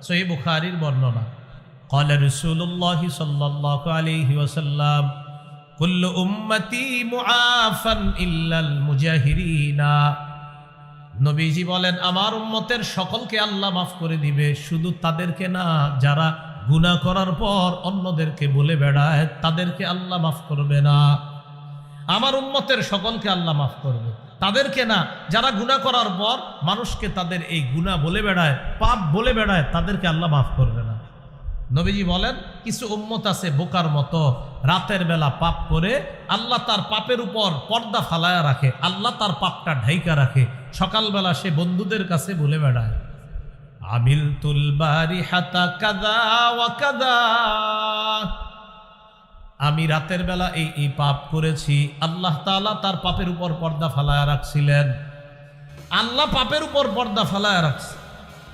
সহিহ বুখারীর বর্ণনা। قال رسول الله صلى الله عليه وسلم كل امتي معافى الا المجاهرين। নবীজি বলেন আমার উম্মতের সকলকে আল্লাহ মাফ করে দিবে, শুধু তাদেরকে না যারা গুনাহ করার পর অন্যদেরকে বলে বেড়ায়, তাদেরকে আল্লাহ মাফ করবে না। আমার উম্মতের সকলকে আল্লাহ মাফ করবে, তাদেরকে না যারা গুনাহ করার পর মানুষকে তাদের এই গুনাহ বলে বেড়ায়, পাপ বলে বেড়ায়, তাদেরকে আল্লাহ মাফ করবে না। নবীজি বলেন কিছু উম্মত আছে বোকার মতো, রাতের বেলা পাপ করে আল্লাহ তার পাপের উপর পর্দা ফালায়া রাখে, আল্লাহ তার পাপটা ঢাইকা রাখে, সকালবেলা সে বন্ধুদের কাছে বলে বেড়ায় আমিলতুল বারিহাতা কাযা ওয়া কাযা, আমি রাতের বেলা এই পাপ করেছি। আল্লাহ তাআলা তার পাপের উপর পর্দা ফালায়া রাখছিলেন, আল্লাহ পাপের উপর পর্দা ফালায়া রাখছে,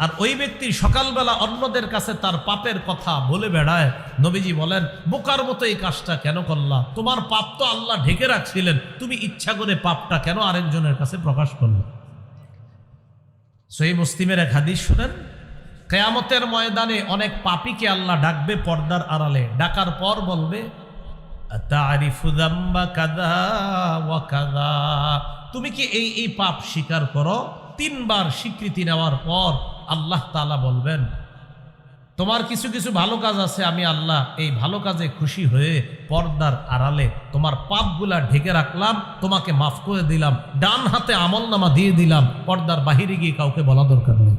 আর ওই ব্যক্তি সকালবেলা অন্যদের কাছে তার পাপের কথা বলে বেড়ায়। নবীজি বলেন বোকার মতো এই কাজটা কেন করলা? তোমার পাপ তো আল্লাহ ঢেকে রাখছিলেন, তুমি ইচ্ছা করে পাপটা কেন আরেকজনের কাছে প্রকাশ করলে? সহিহ মুসলিমের এক হাদিস শুনেন, কিয়ামতের ময়দানে অনেক পাপীকে আল্লাহ ডাকবে পর্দার আড়ালে, ডাকার পর বলবে আতারিফু যামবা কাযা ওয়া কাযা, তুমি কি এই পাপ স্বীকার করো? তিনবার স্বীকৃতি নেওয়ার পর আল্লাহ তাআলা বলবেন তোমার কিছু কিছু ভালো কাজ আছে, আমি আল্লাহ এই ভালো কাজে খুশি হয়ে পর্দার আড়ালে তোমার পাপগুলা ঢেকে রাখলাম, তোমাকে মাফ করে দিলাম, ডান হাতে আমলনামা দিয়ে দিলাম, পর্দার বাহিরে গিয়ে কাউকে বলা দরকার নেই।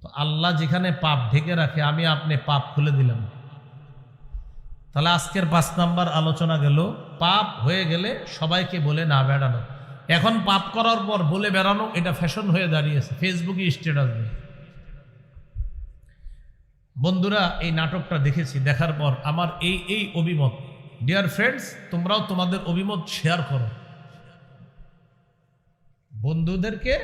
তো আল্লাহ যেখানে পাপ ঢেকে রাখে, আমি আপনি পাপ খুলে দিলাম। তাহলে আজকের 5 নাম্বার আলোচনা গেল, পাপ হয়ে গেলে সবাইকে বলে না বেড়ানো। এখন পাপ করার পর বলে বেড়ানো এটা ফ্যাশন হয়ে দাঁড়িয়েছে, ফেসবুকে স্ট্যাটাস দেয়। বন্ধুরা এই নাটকটা দেখেছি, দেখার পর আমার এই অভিমত। ডিয়ার ফ্রেন্ডস, তোমরাও তোমাদের অভিমত শেয়ার করো বন্ধুদেরকে।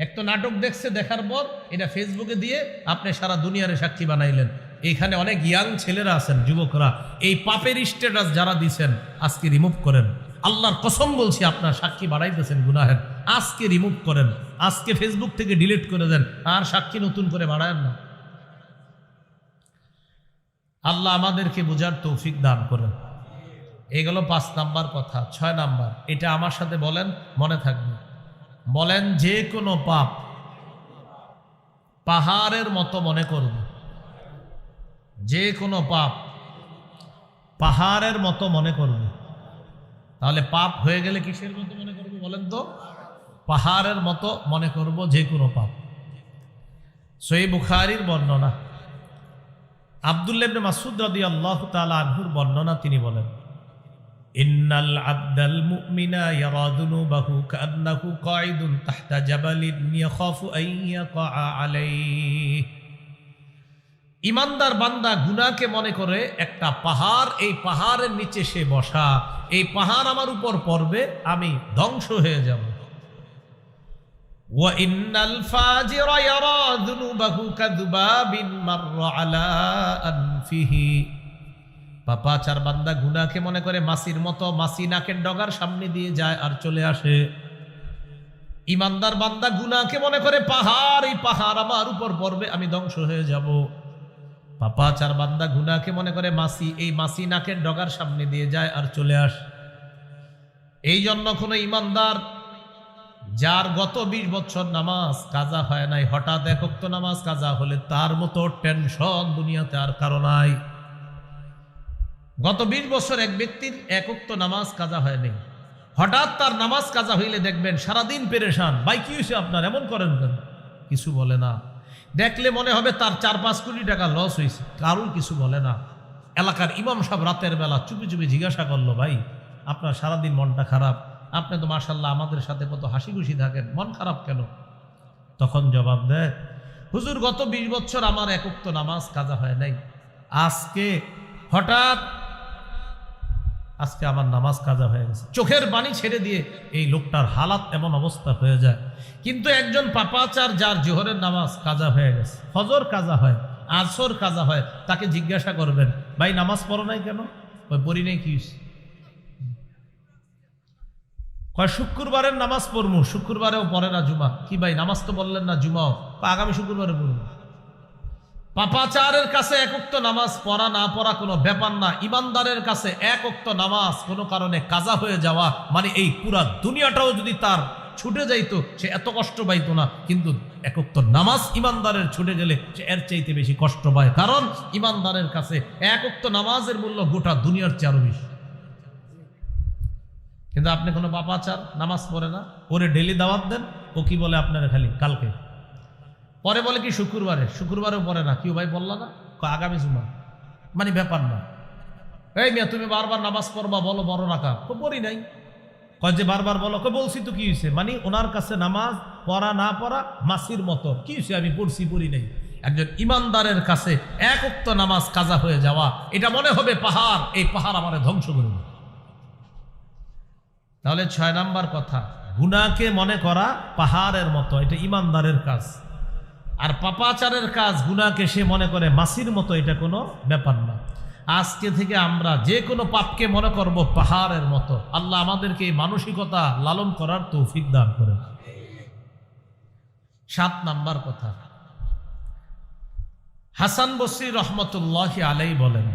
একটা নাটক দেখছে, দেখার পর এটা ফেসবুকে দিয়ে আপনি সারা দুনিয়ারে সাক্ষী বানাইলেন। এইখানে অনেক ইয়াং ছেলেরা আছেন, যুবকরা, এই পাপের স্ট্যাটাস যারা দিছেন আজকে রিমুভ করেন। আল্লাহর কসম বলছি, আপনার সাক্ষী বাড়াইতেছেন গুনাহের, আজকে রিমুভ করেন, আজকে ফেসবুক থেকে ডিলিট করে দেন, আর সাক্ষী নতুন করে বাড়ায়েন না। আল্লাহ আমাদেরকে বুঝার তৌফিক দান করেন। এগুলো 5 নাম্বার কথা। 6 নাম্বার, এটা আমার সাথে বলেন, মনে থাকবে। বলেন যে কোনো পাপ পাহাড়ের মতো মনে করব। যে কোনো পাপ পাহাড়ের মতো মনে করব। তাহলে পাপ হয়ে গেলে কিসের মতো মনে করব বলেন তো? পাহাড়ের মতো মনে করব যে কোনো পাপ। সহিহ বুখারীর বর্ণনা, আব্দুল্লাহ ইবনে মাসউদ রাদিয়াল্লাহু তাআলা আনহুর বর্ণনা, তিনি বলেন ইন্নাল আবদাল মুমিনা ইয়ারা যুনুবাহু কান্নাহু কাঈদুন তাহতা জাবালিন ইয়াখাফু আন ইয়াকা আলাইহি। ইমানদার বান্দা গুনাহকে মনে করে একটা পাহাড়, এই পাহাড়ের নিচে সে বসা, এই পাহাড় আমার উপর পড়বে, আমি ধ্বংস হয়ে যাব। ওয়া ইন্নাল ফাজিরা ইয়ারা যুনুবাহু কাযুবাবিন মাররা আলা আনফিহি। পাপাচার বান্দা গুনাহকে মনে করে মাছির মতো, মাছি নাকের ডগার সামনে দিয়ে যায় আর চলে আসে। ইমানদার বান্দা গুনাহকে মনে করে পাহাড়, এই পাহাড় আমার উপর পড়বে, আমি ধ্বংস হয়ে যাব। পাপাচার বান্দা গুনাহকে মনে করে মাছি, এই মাছি নাকের ডগার সামনে দিয়ে যায় আর চলে আসে। এই জন্য কোনো ইমানদার যার গত 20 বছর নামাজ কাজা হয় নাই, হঠাৎ এক ওয়াক্ত নামাজ কাজা হলে তার মতো টেনশন দুনিয়াতে আর কারো নাই। গত 20 বছর এক ব্যক্তির এক ওয়াক্ত নামাজ কাজা হয়নি, হঠাৎ তার নামাজ কাজা হইলে দেখবেন সারাদিন পেরেশান। ভাই কি হয়েছে আপনার, এমন করেন কেন? কিছু বলে না। দেখলে মনে হবে তার 4-5 কোটি টাকা লস হয়েছে, কারণ কিছু বলে না। এলাকার ইমাম সাহেব রাতের বেলা চুপি চুপি জিজ্ঞাসা করলো, ভাই আপনার সারাদিন মনটা খারাপ, আপনি তো মাশাআল্লাহ আমাদের সাথে কত হাসি খুশি থাকেন, মন খারাপ কেন? তখন জবাব দেয়, হুজুর গত 20 বছর আমার এক ওয়াক্ত নামাজ কাজা হয় নাই, আজকে হঠাৎ আমার নামাজ কাজা হয়ে গেছে। চোখের পানি ছেড়ে দিয়ে এই লোকটার হালাত এমন অবস্থা হয়ে যায়। কিন্তু একজন পাপাচার যার জোহরের নামাজ কাজা হয়ে গেছে, ফজর কাজা হয়, আসর কাজা হয়, তাকে জিজ্ঞাসা করবেন, ভাই নামাজ পড়ো নাই কেন? ওই পড়ি নাই, কি কয় শুক্রবারের নামাজ পড়মু, শুক্রবারেও পড়ে না জুমা। কি ভাই, নামাজ তো বললেন না জুমাও? আগামী শুক্রবারে পড়বো। পাপাচারের কাছে এক ওয়াক্ত নামাজ পড়া না পড়া কোনো ব্যাপার না, ইমানদারের কাছে এক ওয়াক্ত নামাজ কোনো কারণে কাজা হয়ে যাওয়া মানে এই পুরা দুনিয়াটাও যদি তার ছুটে যাইতো সে এত কষ্ট পাইতো না, কিন্তু এক ওয়াক্ত নামাজ ইমানদারের ছুটে গেলে সে এর চাইতে বেশি কষ্ট পায়, কারণ ইমানদারের কাছে এক ওয়াক্ত নামাজের মূল্য গোটা দুনিয়ার চেয়ে আরো বেশি। কিন্তু আপনি কোনো পাপাচার নামাজ পড়ে না, ওরে ডেলি দাওয়াত দেন, ও কি বলে আপনারা খালি কালকে পরে বলে কি শুক্রবারে, শুক্রবারেও পড়ে না। কেউ ভাই বললা না আগামী জুমা, মানে ব্যাপার না। এই মিয়া তুমি বারবার নামাজ পড়বা, বলো বড় রাখা, তো পড়ি নাই। কয় যে বারবার বলো, বলছি তো কি হয়েছে, মানে ওনার কাছে নামাজ পড়া না পড়া মাসির মতো, কি হয়েছে আমি পড়ছি পড়ি নাই। একজন ইমানদারের কাছে এক ওয়াক্ত নামাজ কাজা হয়ে যাওয়া এটা মনে হবে পাহাড়, এই পাহাড় আমারে ধ্বংস করে দেবে। তাহলে 6 নাম্বার কথা, গুনাহকে মনে করা পাহাড়ের মতো, এটা ইমানদারের কাজ। আর পাপাচারের কাজ, গুনাহকে সে মনে করে মাসির মতো, এটা কোনো ব্যাপার না। আজকে থেকে আমরা যে কোনো পাপকে মনে করব পাহাড়ের মতো। আল্লাহ আমাদেরকে এই মানসিকতা লালন করার তৌফিক দান করেন। 7 নাম্বার কথা, হাসান বসরি রহমতুল্লাহি আলাইহি বলেন,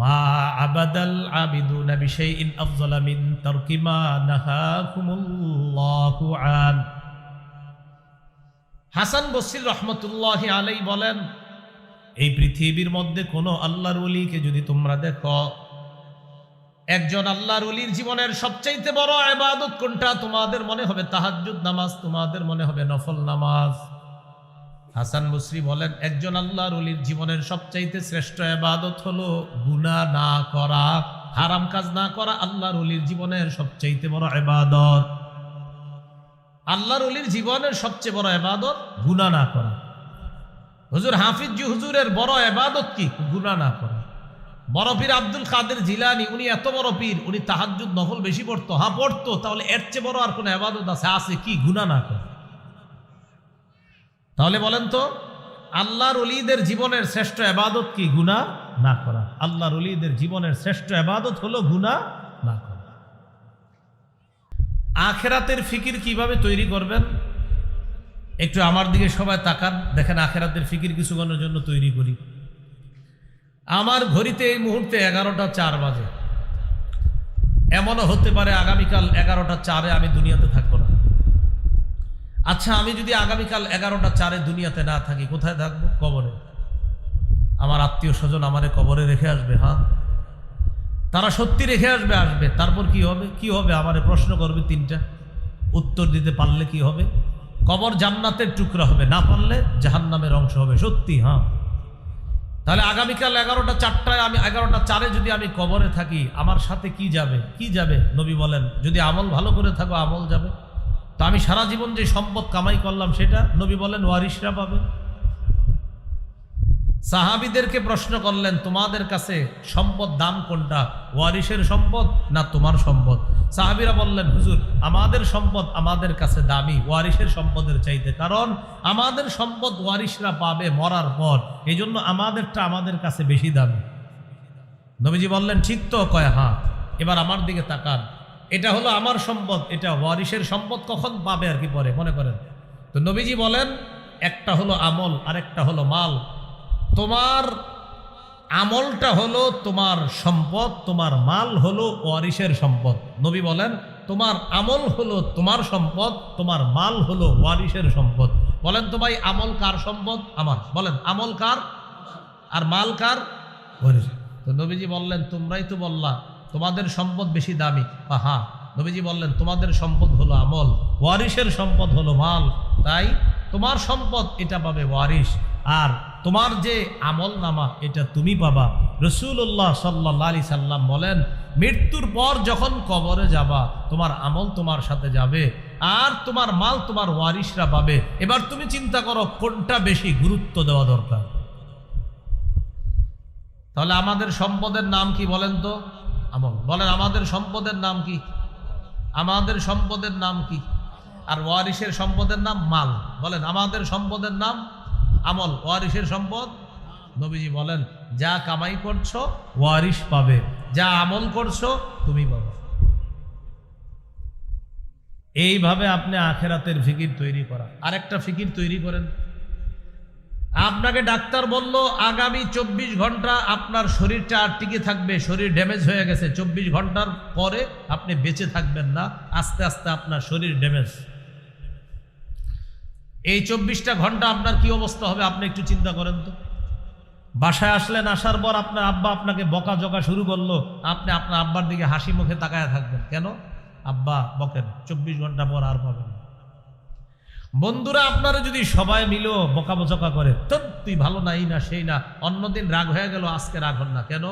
মা আবাদাল আবিদুনা বিশাইইন আফযালা মিন তারকি মা নাহাকুমুল্লাহু আন। হাসান বসরি রহমতুল্লাহি আলাইহি বলেন, এই পৃথিবীর মধ্যে কোন আল্লাহর ওলিকে যদি তোমরা দেখো, একজন আল্লাহর ওলির জীবনের সবচাইতে বড় ইবাদত কোনটা, তোমাদের মনে হবে তাহাজ্জুদ নামাজ, তোমাদের মনে হবে নফল নামাজ। হাসান বসরি বলেন, একজন আল্লাহর ওলির জীবনের সবচাইতে শ্রেষ্ঠ ইবাদত হলো গুনাহ না করা, হারাম কাজ না করা। আল্লাহর ওলির জীবনের সবচাইতে বড় ইবাদত, আল্লাহর ওলির জীবনের সবচেয়ে বড় ইবাদত গুনাহ না করা। হুজুর হাফিজ হুজুরের বড় ইবাদত কি? গুনাহ না করা। বড় পীর আব্দুল কাদের জিলানী, উনি এত বড় পীর, উনি তাহাজ্জুদ নফল বেশি পড়তো। হ্যাঁ পড়তো, তাহলে এর চেয়ে বড় আর কোন ইবাদত আছে কি? গুনাহ না করা। তাহলে বলেন তো, আল্লাহর ওলিদের জীবনের শ্রেষ্ঠ ইবাদত কি? গুনাহ না করা। আল্লাহর ওলিদের জীবনের শ্রেষ্ঠ ইবাদত হলো গুনাহ না করা। আখিরাতের ফিকির কিভাবে তৈরি করবেন, একটু আমার দিকে সবাই তাকান, দেখেন আখিরাতের ফিকির কিছুক্ষণের জন্য তৈরি করি। আমার ঘড়িতে এই মুহূর্তে 11:04 বাজে। এমনও হতে পারে আগামীকাল 11:04 আমি দুনিয়াতে থাকবো না। আচ্ছা, আমি যদি আগামীকাল 11:04 দুনিয়াতে না থাকি, কোথায় থাকবো? কবরে। আমার আত্মীয় স্বজন আমারে কবরে রেখে আসবে। হ্যাঁ, তারা সত্যি রেখে আসবে। তারপর কি হবে? কি হবে? আমারে প্রশ্ন করবে 3টা, উত্তর দিতে পারলে কি হবে? কবর জান্নাতের টুকরা হবে, না পারলে জাহান্নামের অংশ হবে। সত্যি? হ্যাঁ। তাহলে আগামীকাল 11:04 আমি 11:04 যদি আমি কবরে থাকি, আমার সাথে কি যাবে? কি যাবে? নবী বলেন, যদি আমল ভালো করে থাকো আমল যাবে। তো আমি সারা জীবন যে সম্পদ কামাই করলাম সেটা নবী বলেন ওয়ারিশরা পাবে। সাহাবীদেরকে প্রশ্ন করলেন, তোমাদের কাছে সম্পদ দাম কোনটা, ওয়ারিশের সম্পদ না তোমার সম্পদ? সাহাবীরা বললেন, হুজুর আমাদের সম্পদ আমাদের কাছে দামি ওয়ারিশের সম্পদের চাইতে, কারণ আমাদের সম্পদ ওয়ারিশরা পাবে মরার পর, এই জন্য আমাদেরটা আমাদের কাছে বেশি দামি। নবীজি বললেন, ঠিক তো? কয় হ্যাঁ। এবার আমার দিকে তাকান, এটা হলো আমার সম্পদ, এটা ওয়ারিশের সম্পদ, কখন পাবে আর কি পরে মনে করেন। তো নবীজি বলেন, একটা হলো আমল আর একটা হলো মাল। তোমার আমলটা হলো তোমার সম্পদ, তোমার মাল হলো ওয়ারিশের সম্পদ। নবী বলেন, তোমার আমল হলো তোমার সম্পদ, তোমার মাল হলো ওয়ারিশের সম্পদ। বলেন তো ভাই, আমল কার সম্পদ? আমার। বলেন, আমল কার আর মাল কার? ওয়ারিশ। তো নবীজি বললেন, তোমরাই তো বললা তোমাদের সম্পদ বেশি দামি। হ্যাঁ। নবীজি বললেন, তোমাদের সম্পদ হলো আমল, ওয়ারিশের সম্পদ হলো মাল, তাই তোমার সম্পদ এটা পাবে ওয়ারিশ, আর তোমার যে আমল নামা এটা তুমি পাবা। রাসূলুল্লাহ সাল্লাল্লাহু আলাইহি সাল্লাম বলেন, মৃত্যুর পর যখন কবরে যাবা, তোমার আমল তোমার সাথে যাবে আর তোমার মাল তোমার ওয়ারিশরা পাবে। এবার তুমি চিন্তা করো কোনটা বেশি গুরুত্ব দেওয়া দরকার। তাহলে আমাদের সম্পদের নাম কি বলেন তো? আমল। বলেন, আমাদের সম্পদের নাম কি? আমাদের সম্পদের নাম কি? আর ওয়ারিশের সম্পদের নাম মাল। বলেন, আমাদের সম্পদের নাম আমল, ওয়ারিশের সম্পদ। নবীজি বলেন, যা কামাই করছো ওয়ারিশ পাবে, যা আমল করছো তুমি পাবে। এইভাবে আপনি আখেরাতের ফিকির তৈরি করা। আরেকটা ফিকির তৈরি করেন, আপনাকে ডাক্তার বলল আগামী 24 ঘন্টা আপনার শরীরটা আর টিকে থাকবে, শরীর ড্যামেজ হয়ে গেছে, 24 ঘন্টার পরে আপনি বেঁচে থাকবেন না, আস্তে আস্তে আপনার শরীর ড্যামেজ। এই 24টা ঘন্টা আপনার কি অবস্থা হবে আপনি একটু চিন্তা করেন তো। বাসায় আসলেন, আসার পর আপনার আব্বা আপনাকে বকাঝকা শুরু করলো, আপনি আপনার আব্বার দিকে হাসি মুখে তাকায় থাকবেন, কেন? আব্বা বকেন, 24 ঘন্টা পর আর পাবেন না। বন্ধুরা আপনারা যদি সবাই মিলো বকাবচকা করে, তো তুই ভালো নাই না সেই না, অন্যদিন রাগ হয়ে গেল, আজকে রাগ হন না কেন?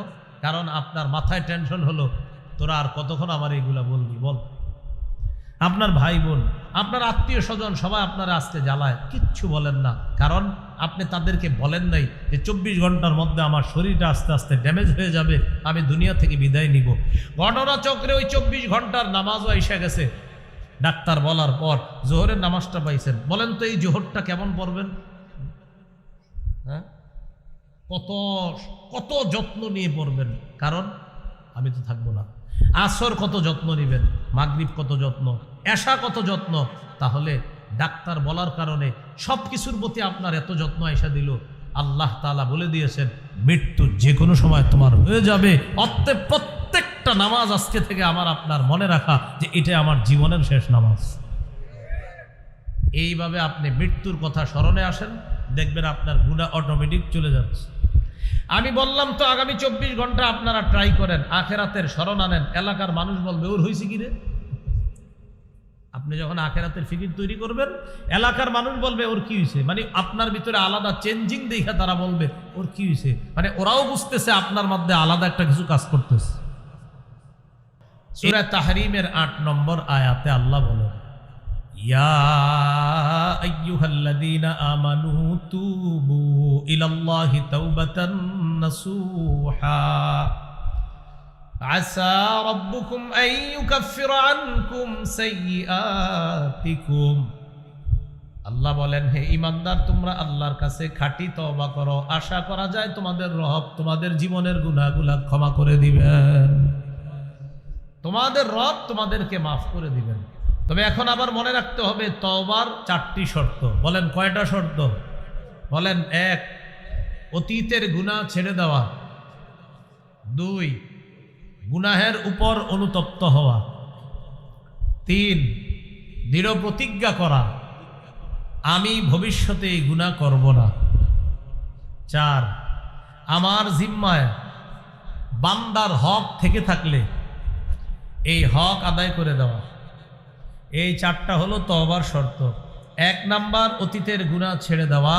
কারণ আপনার মাথায় টেনশন হলো, তোরা আর কতক্ষণ আমার এইগুলা বলবি বল। আপনার ভাই বোন, আপনার আত্মীয় স্বজন সবাই আপনারা আজকে জ্বালায়, কিচ্ছু বলেন না, কারণ আপনি তাদেরকে বলেন নাই যে 24 ঘন্টার মধ্যে আমার শরীরটা আস্তে আস্তে ড্যামেজ হয়ে যাবে, আমি দুনিয়া থেকে বিদায় নিব। ঘটনা চক্রে ওই 24 ঘন্টার নামাজও এসে গেছে। ডাক্তার বলার পর জোহরের নামাজটা পাইছেন, বলেন তো এই জোহরটা কেমন পড়বেন? হ্যাঁ, কত কত যত্ন নিয়ে পড়বেন, কারণ আমি তো থাকবো না। আসর কত যত্ন নিবেন, মাগরিব কত যত্ন, এশা কত যত্ন। তাহলে ডাক্তার বলার কারণে সব কিছুর প্রতি আপনার এত যত্ন আইসা দিল। আল্লাহ তাআলা বলে দিয়েছেন মৃত্যু যে কোনো সময় তোমার হয়ে যাবে, অতএব প্রত্যেকটা নামাজ আজকে থেকে আমার আপনার মনে রাখা যে এটা আমার জীবনের শেষ নামাজ। এইভাবে আপনি মৃত্যুর কথা স্মরণে আসেন, দেখবেন আপনার গুনাহ অটোমেটিক চলে যাচ্ছে। আমি বললাম তো আগামী 24 ঘন্টা আপনারা ট্রাই করেন, আখেরাতের স্মরণ আনেন। এলাকার মানুষ বলবে ওর হয়েছে কি রে। আপনি যখন আখেরাতের ফিকির তৈরি করবেন, এলাকার মানুষ বলবে ওর কি হয়েছে, মানে আপনার ভিতরে আলাদা চেঞ্জিং দেখে তারা বলবে ওর কি হয়েছে, মানে ওরাও বুঝতেছে আপনার মধ্যে আলাদা একটা কিছু কাজ করতেছে। সূরা তাহরিমের 8 নম্বর আয়াতে আল্লাহ বলেন, ইয়া আইয়ুহাল্লাযীনা আমানু তুবু ইলাল্লাহি তাওবাতান নাসুহা আসা রাব্বুকুম আন ইউকাফিরা আনকুম সাইয়্যাতিকুম। আল্লাহ বলেন, হে ঈমানদার, তোমরা আল্লাহর কাছে খাঁটি তওবা করো, আশা করা যায় তোমাদের রব তোমাদের জীবনের গুনাহগুলো ক্ষমা করে দিবেন, তোমাদের রব তোমাদেরকে মাফ করে দিবেন। তবে এখন আবার মনে রাখতে হবে তওবার 4টি শর্ত। বলেন কয়টা শর্ত? বলেন 1, অতীতের গুনাহ ছেড়ে দেওয়া। 2, গুনাহের উপর অনুতপ্ত হওয়া। 3, দৃঢ় প্রতিজ্ঞা করা আমি ভবিষ্যতে এই গুনাহ করব না। 4, আমার জিম্মায় বান্দার হক থেকে থাকলে এই হক আদায় করে দেওয়া। এই 4টা হলো তওবার শর্ত। 1 নাম্বার অতীতের গুনাহ ছেড়ে দেওয়া,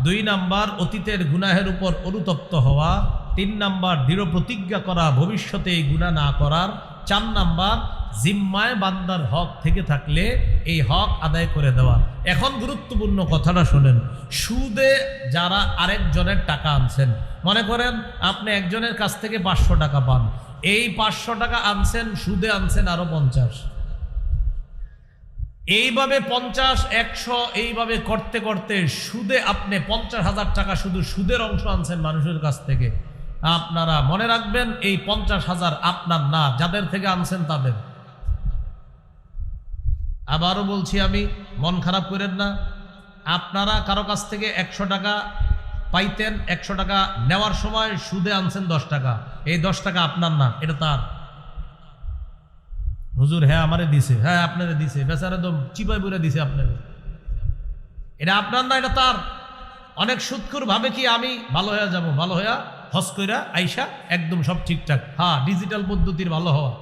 2 নাম্বার অতীতের গুনাহের উপর অনুতপ্ত হওয়া, 3 নাম্বার দৃঢ় প্রতিজ্ঞা করা ভবিষ্যতে এই গুনাহ না করার, 4 নাম্বার জিম্মায় বান্দার হক থেকে থাকলে এই হক আদায় করে দেওয়া। এখন গুরুত্বপূর্ণ কথাটা শোনেন, সুদে যারা আরেকজনের টাকা আনছেন, মনে করেন আপনি একজনের কাছ থেকে 500 টাকা পান, এই 500 টাকা আনছেন, সুদে আনছেন আরো 50, এইভাবে 50, 100 এইভাবে করতে করতে সুদে আপনি 50,000 টাকা শুধু সুদের অংশ আনছেন মানুষের কাছ থেকে। আপনারা মনে রাখবেন এই 50,000 আপনার না, যাদের থেকে আনছেন তাদের। আবারও বলছি, আমি মন খারাপ করেন না, আপনারা কারো কাছ থেকে 100 টাকা পাইতেন, 100 টাকা নেওয়ার সময় সুদে আনছেন 10 টাকা, এই 10 টাকা আপনার না, এটা তার। হুজুর হ্যাঁ আমারে দিছে, হ্যাঁ আপনারে দিছে, বেচারা তো চিপাই বুড়ে দিছে আপনারে, এটা আপনার না, এটা তার। অনেক সুদখোর ভাবে কি আমি ভালো হয়ে যাব, ভালো হইয়া হজ কইরা আইসা একদম সব ঠিকঠাক, হ্যাঁ ডিজিটাল পদ্ধতির ভালো হওয়া।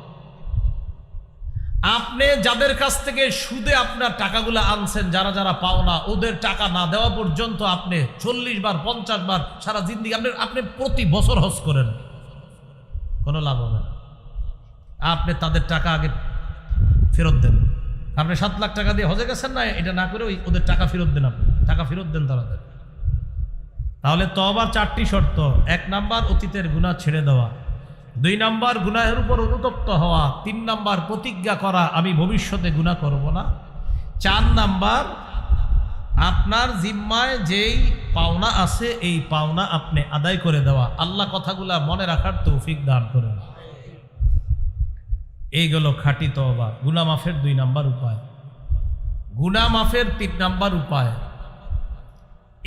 আপনি যাদের কাছ থেকে সুদে আপনার টাকাগুলো আনছেন, যারা যারা পাওনা, ওদের টাকা না দেওয়া পর্যন্ত আপনি 40 বার 50 বার সারা জিন্দিগি আপনি প্রতি বছর হজ করেন, কোনো লাভ হবে না। আপনি তাদের টাকা আগে ফেরত দেন। আপনি 7 লাখ টাকা দিয়ে হজে গেছেন না, এটা না করে ওদের টাকা ফেরত দেন, আপনি টাকা ফেরত দেন তাদের। তাহলে তওবার 4টি শর্ত। 1 নাম্বার অতীতের গুনাহ ছেড়ে দেওয়া, 2 নাম্বার গুনাহের উপর অনুতপ্ত হওয়া, 3 নাম্বার প্রতিজ্ঞা করা আমি ভবিষ্যতে গুনাহ করব না, 4 নাম্বার আপনার জিম্মায় যেই পাওনা আছে এই পাওনা আপনি আদায় করে দেওয়া। আল্লাহ কথাগুলা মনে রাখার তৌফিক দান করেন। এইগুলো খাঁটি তওবা, গুনাহ মাফের 2 নাম্বার উপায়। গুনাহ মাফের 3 নাম্বার উপায়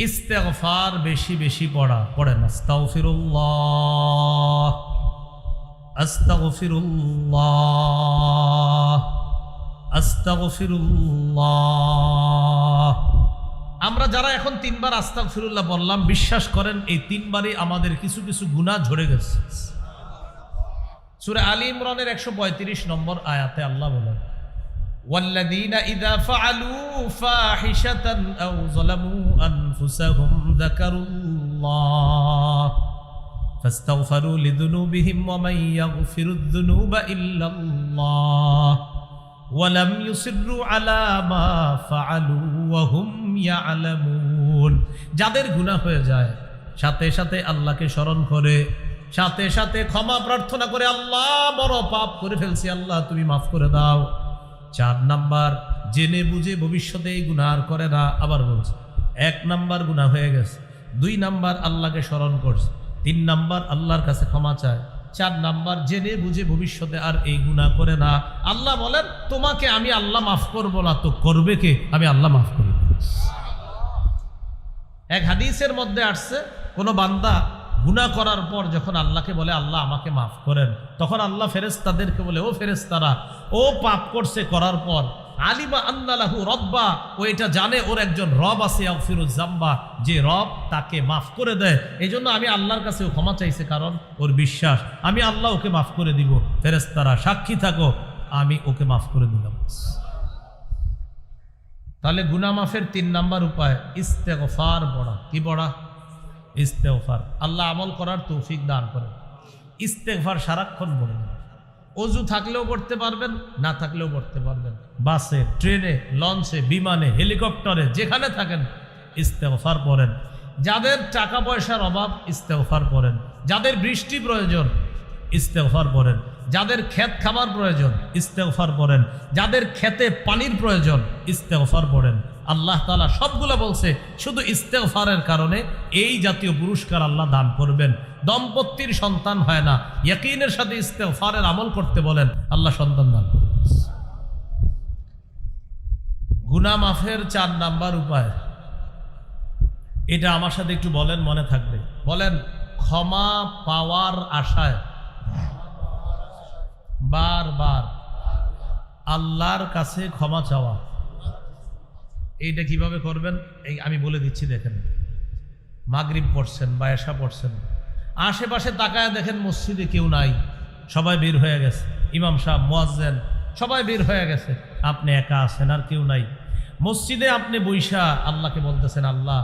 ইস্তেগফার বেশি বেশি পড়া। পড়েন আস্তাগফিরুল্লাহ আস্তাগফিরুল্লাহ আস্তাগফিরুল্লাহ। আমরা যারা এখন 3 বার আস্তাগফিরুল্লাহ বললাম, বিশ্বাস করেন এই 3 বারই আমাদের কিছু কিছু গুনাহ ঝরে গেছে। সূরা আলী ইমরানের 135 নম্বর আয়াতে আল্লাহ বলেন, والذين إذا فعلوا فاحشة أو ظلموا أنفسهم ذكروا الله فاستغفروا لذنوبهم ومن يغفر الذنوب إلا الله ولم يصروا على ما فعلوا وهم يعلمون। যাদের গুনাহ হয়ে যায় সাথে সাথে আল্লাহকে স্মরণ করে, সাথে সাথে ক্ষমা প্রার্থনা করে, আল্লাহ বড় পাপ করে ফেলছি, আল্লাহ তুমি মাফ করে দাও। 4 নাম্বার, জেনে বুঝে ভবিষ্যতে এই গুনাহ আর করে না। আবার বলছে, 1 নাম্বার গুনাহ হয়ে গেছে, 2 নাম্বার আল্লাহকে স্মরণ করছে, 3 নাম্বার আল্লাহর কাছে ক্ষমা চায়, 4 নাম্বার জেনে বুঝে ভবিষ্যতে আর এই গুনাহ করে না। আল্লাহ বলেন, তোমাকে আমি আল্লাহ মাফ করব না তো করবে কে? আমি আল্লাহ মাফ করি। এক হাদিসের মধ্যে আসছে, কোন বান্দা গুনাহ করার পর যখন আল্লাহকে বলে আল্লাহ আমাকে মাফ করেন, তখন আল্লাহ ফেরেশতাদেরকে বলে, ও ফেরেশতারা, ও পাপ করছে করার পর আলিমা আন্না লাহু রব্বা, ও এটা জানে ওর একজন রব আছে, ইয়াগফিরুয যামবা, যে রব তাকে মাফ করে দেয়। এই জন্য আমি আল্লাহর কাছে ক্ষমা চাইছে, কারণ ওর বিশ্বাস আমি আল্লাহ ওকে মাফ করে দিব। ফেরেশতারা সাক্ষী থাকো, আমি ওকে মাফ করে দিলাম। তাহলে গুনাহ মাফের 3 নাম্বার উপায় ইস্তেগফার পড়া। কি পড়া? ইস্তেগফার। আল্লাহ আমল করার তৌফিক দান করেন। ইস্তেগফার সারাক্ষণ পড়েন। অজু থাকলেও পড়তে পারবেন, না থাকলেও পড়তে পারবেন। বাসে, ট্রেনে, লঞ্চে, বিমানে, হেলিকপ্টারে, যেখানে থাকেন ইস্তেগফার পড়েন। যাদের টাকা পয়সার অভাব ইস্তেগফার পড়েন। যাদের বৃষ্টি প্রয়োজন ইস্তেগফার পড়েন। যাদের ক্ষেত খাবার প্রয়োজন ইস্তেগফার পড়েন। যাদের খেতে পানির প্রয়োজন ইস্তেগফার পড়েন। আল্লাহ তাআলা সবগুলো বলছে, শুধু ইস্তেগফারের কারণে এই জাতীয় পুরস্কার আল্লাহ দান করবেন। দম্পতির সন্তান হয় না, ইয়াকিনের সাথে ইস্তেগফারের আমল করতে বলেন, আল্লাহ সন্তান দান করবেন। গুনাহ মাফের 4 নাম্বার উপায়, এটা আমার সাথে একটু বলেন, মনে থাকবে। বলেন, ক্ষমা পাওয়ার আশায় বারবার আল্লাহর কাছে ক্ষমা চাওয়া। এইটা কিভাবে করবেন এই আমি বলে দিচ্ছি। দেখেন, মাগরিব পড়ছেন বা এশা পড়ছেন, আশেপাশে তাকায় দেখেন মসজিদে কেউ নাই, সবাই বের হয়ে গেছে, ইমাম সাহেব, মুয়াজ্জিন সবাই বের হয়ে গেছে, আপনি একা আছেন, আর কেউ নাই। মসজিদে আপনি বৈশা আল্লাহকে বলতেছেন, আল্লাহ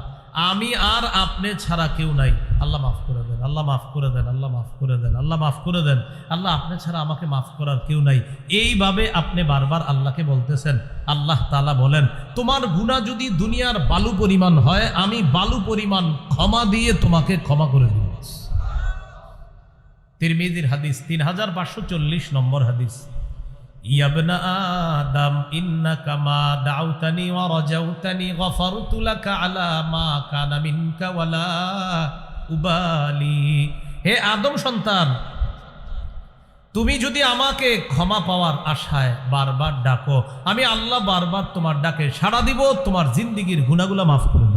আমি আর আপনি ছাড়া কেউ নাই, আল্লাহ মাফ করে দেন, আল্লাহ মাফ করে দেন, আল্লাহ মাফ করে দেন, আল্লাহ মাফ করে দেন, আল্লাহ আপনি ছাড়া আমাকে মাফ করার কেউ নাই। এইভাবে আপনি বারবার আল্লাহকে বলতেছেন। আল্লাহ তাআলা বলেন, তোমার গুনাহ যদি দুনিয়ার বালু পরিমাণ হয়, আমি বালু পরিমাণ ক্ষমা দিয়ে তোমাকে ক্ষমা করে দিব। তিরমিজির হাদিস, 3540 নম্বর হাদিস। ইয়া ইবনা আদম ইন্নাকা মা দাউতানি ওয়া রাজাউতানি গফারতু লাকা আলা মা কানা মিনকা ওয়ালা উবালি। হে আদম সন্তান, তুমি যদি আমাকে ক্ষমা পাওয়ার আশায় বারবার ডাকো, আমি আল্লাহ বারবার তোমার ডাকে সাড়া দিব, তোমার জিন্দেগীর গুনাহগুলো মাফ করে দেব।